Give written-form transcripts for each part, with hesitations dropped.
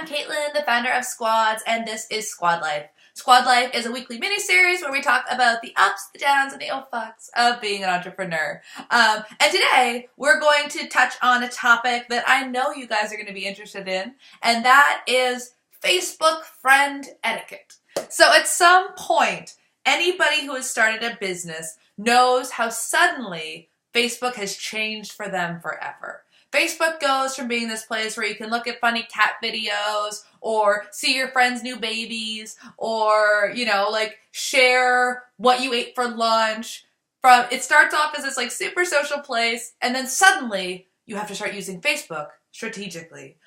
I'm Caitlin, the founder of Squads, and this is Squad Life. Squad Life is a weekly mini-series where we talk about the ups, the downs, and the oh fucks of being an entrepreneur. And today, we're going to touch on a topic that I know you guys are going to be interested in, and that is Facebook friend etiquette. So at some point, anybody who has started a business knows how suddenly Facebook has changed for them forever. Facebook goes from being this place where you can look at funny cat videos or see your friends' new babies or, share what you ate for lunch. It starts off as this super social place, and then suddenly you have to start using Facebook strategically.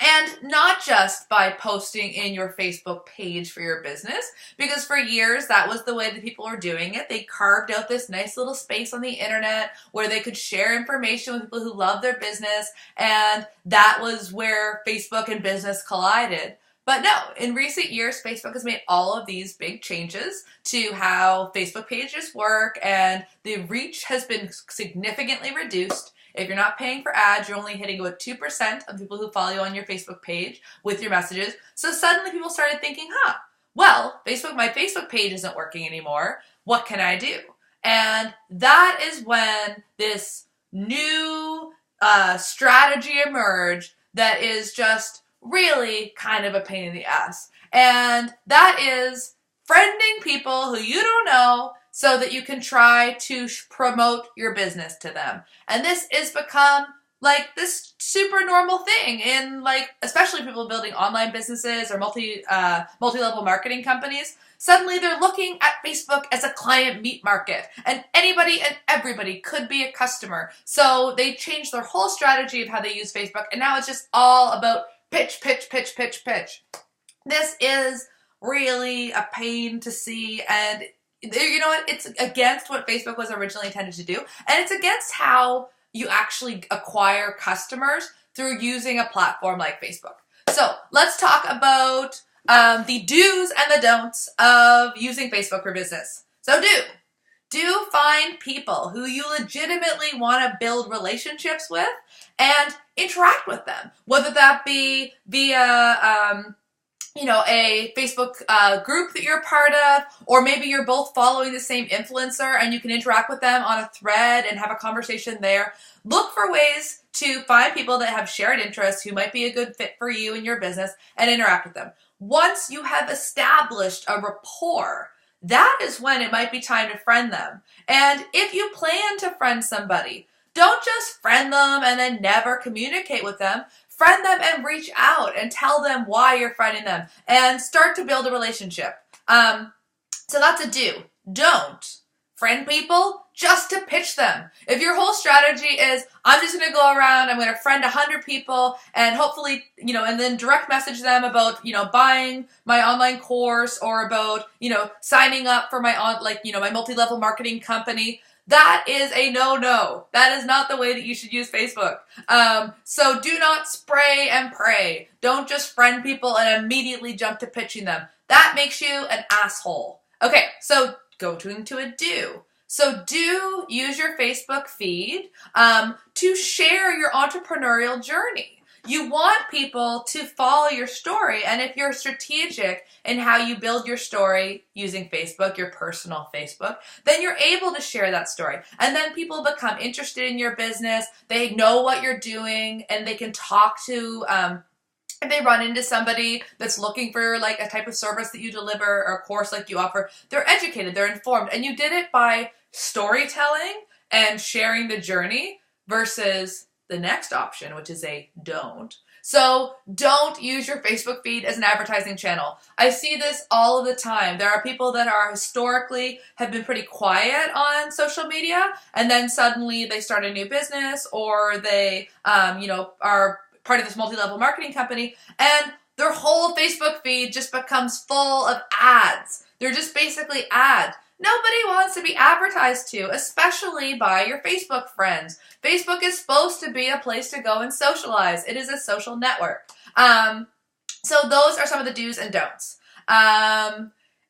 And not just by posting in your Facebook page for your business, because for years that was the way that people were doing it. They carved out this nice little space on the internet where they could share information with people who love their business, and that was where Facebook and business collided. But no, in recent years, Facebook has made all of these big changes to how Facebook pages work, and the reach has been significantly reduced. If you're not paying for ads, you're only hitting about 2% of people who follow you on your Facebook page with your messages. So suddenly people started thinking, my Facebook page isn't working anymore. What can I do? And that is when this new strategy emerged that is just really kind of a pain in the ass. And that is friending people who you don't know so that you can try to promote your business to them. And this has become this super normal thing in especially people building online businesses or multi-level marketing companies. Suddenly they're looking at Facebook as a client meat market, and anybody and everybody could be a customer. So they changed their whole strategy of how they use Facebook, and now it's just all about pitch, pitch, pitch, pitch, pitch. This is really a pain to see, and you know what? It's against what Facebook was originally intended to do, and it's against how you actually acquire customers through using a platform like Facebook. So let's talk about the do's and the don'ts of using Facebook for business. So do find people who you legitimately want to build relationships with and interact with them, whether that be via a Facebook group that you're part of, or maybe you're both following the same influencer and you can interact with them on a thread and have a conversation there. Look for ways to find people that have shared interests who might be a good fit for you and your business and interact with them. Once you have established a rapport, that is when it might be time to friend them. And if you plan to friend somebody, don't just friend them and then never communicate with them. Friend them and reach out and tell them why you're friending them and start to build a relationship. So that's a do. Don't friend people just to pitch them. If your whole strategy is, I'm just going to go around, I'm going to friend 100 people and hopefully, and then direct message them about, buying my online course or about, signing up for my my multi-level marketing company. That is a no-no. That is not the way that you should use Facebook. So do not spray and pray. Don't just friend people and immediately jump to pitching them. That makes you an asshole. Okay, so go into a do. So do use your Facebook feed to share your entrepreneurial journey. You want people to follow your story, and if you're strategic in how you build your story using Facebook, your personal Facebook, then you're able to share that story. And then people become interested in your business, they know what you're doing, and they can talk to, if they run into somebody that's looking for a type of service that you deliver or a course like you offer, they're educated, they're informed, and you did it by storytelling and sharing the journey versus the next option, which is a don't. So don't use your Facebook feed as an advertising channel. I see this all of the time. There are people that are historically have been pretty quiet on social media, and then suddenly they start a new business or they, are part of this multi-level marketing company, and their whole Facebook feed just becomes full of ads. They're just basically ads. Nobody wants to be advertised to, especially by your Facebook friends. Facebook is supposed to be a place to go and socialize. It is a social network. So those are some of the do's and don'ts.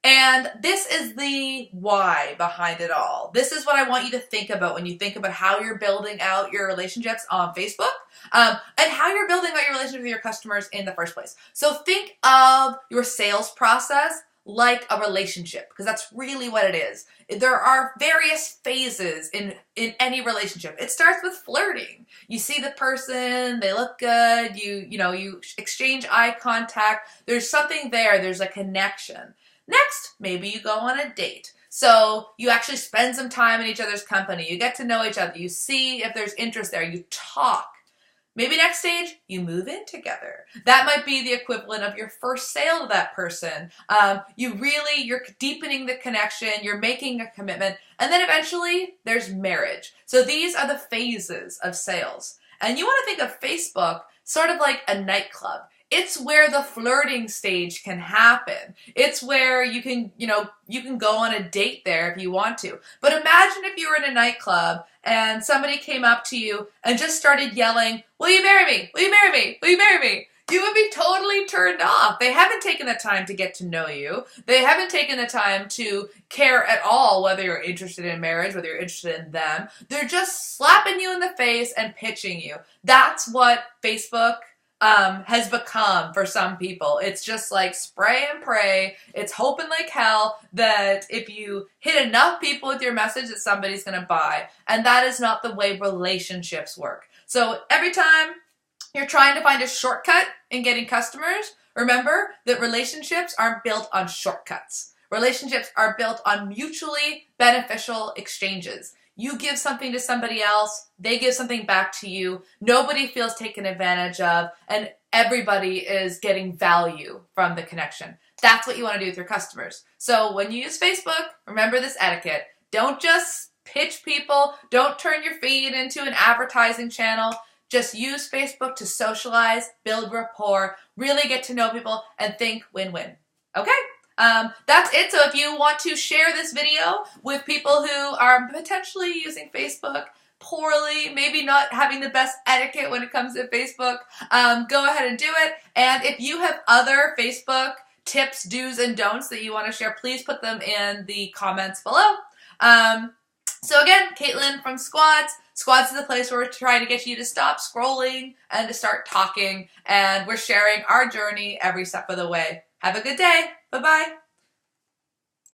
And this is the why behind it all. This is what I want you to think about when you think about how you're building out your relationships on Facebook, and how you're building out your relationship with your customers in the first place. So think of your sales process like a relationship, because that's really what it is. There are various phases in any relationship. It starts with flirting. You see the person, they look good, you exchange eye contact, there's something there, there's a connection. Next, maybe you go on a date. So you actually spend some time in each other's company, you get to know each other, you see if there's interest there, you talk. Maybe next stage, you move in together. That might be the equivalent of your first sale to that person. You're deepening the connection, you're making a commitment, and then eventually there's marriage. So these are the phases of sales. And you want to think of Facebook sort of like a nightclub. It's where the flirting stage can happen. It's where you can go on a date there if you want to. But imagine if you were in a nightclub and somebody came up to you and just started yelling, "Will you marry me? Will you marry me? Will you marry me?" You would be totally turned off. They haven't taken the time to get to know you. They haven't taken the time to care at all whether you're interested in marriage, whether you're interested in them. They're just slapping you in the face and pitching you. That's what Facebook has become for some people. It's just like spray and pray. It's hoping like hell that if you hit enough people with your message that somebody's going to buy. And that is not the way relationships work. So every time you're trying to find a shortcut in getting customers, remember that relationships aren't built on shortcuts. Relationships are built on mutually beneficial exchanges. You give something to somebody else, they give something back to you, nobody feels taken advantage of, and everybody is getting value from the connection. That's what you want to do with your customers. So when you use Facebook, remember this etiquette. Don't just pitch people, don't turn your feed into an advertising channel. Just use Facebook to socialize, build rapport, really get to know people, and think win-win. Okay? That's it. So if you want to share this video with people who are potentially using Facebook poorly, maybe not having the best etiquette when it comes to Facebook, go ahead and do it. And if you have other Facebook tips, do's, and don'ts that you want to share, please put them in the comments below. So again, Caitlin from Squads. Squads is the place where we're trying to get you to stop scrolling and to start talking. And we're sharing our journey every step of the way. Have a good day. Bye-bye.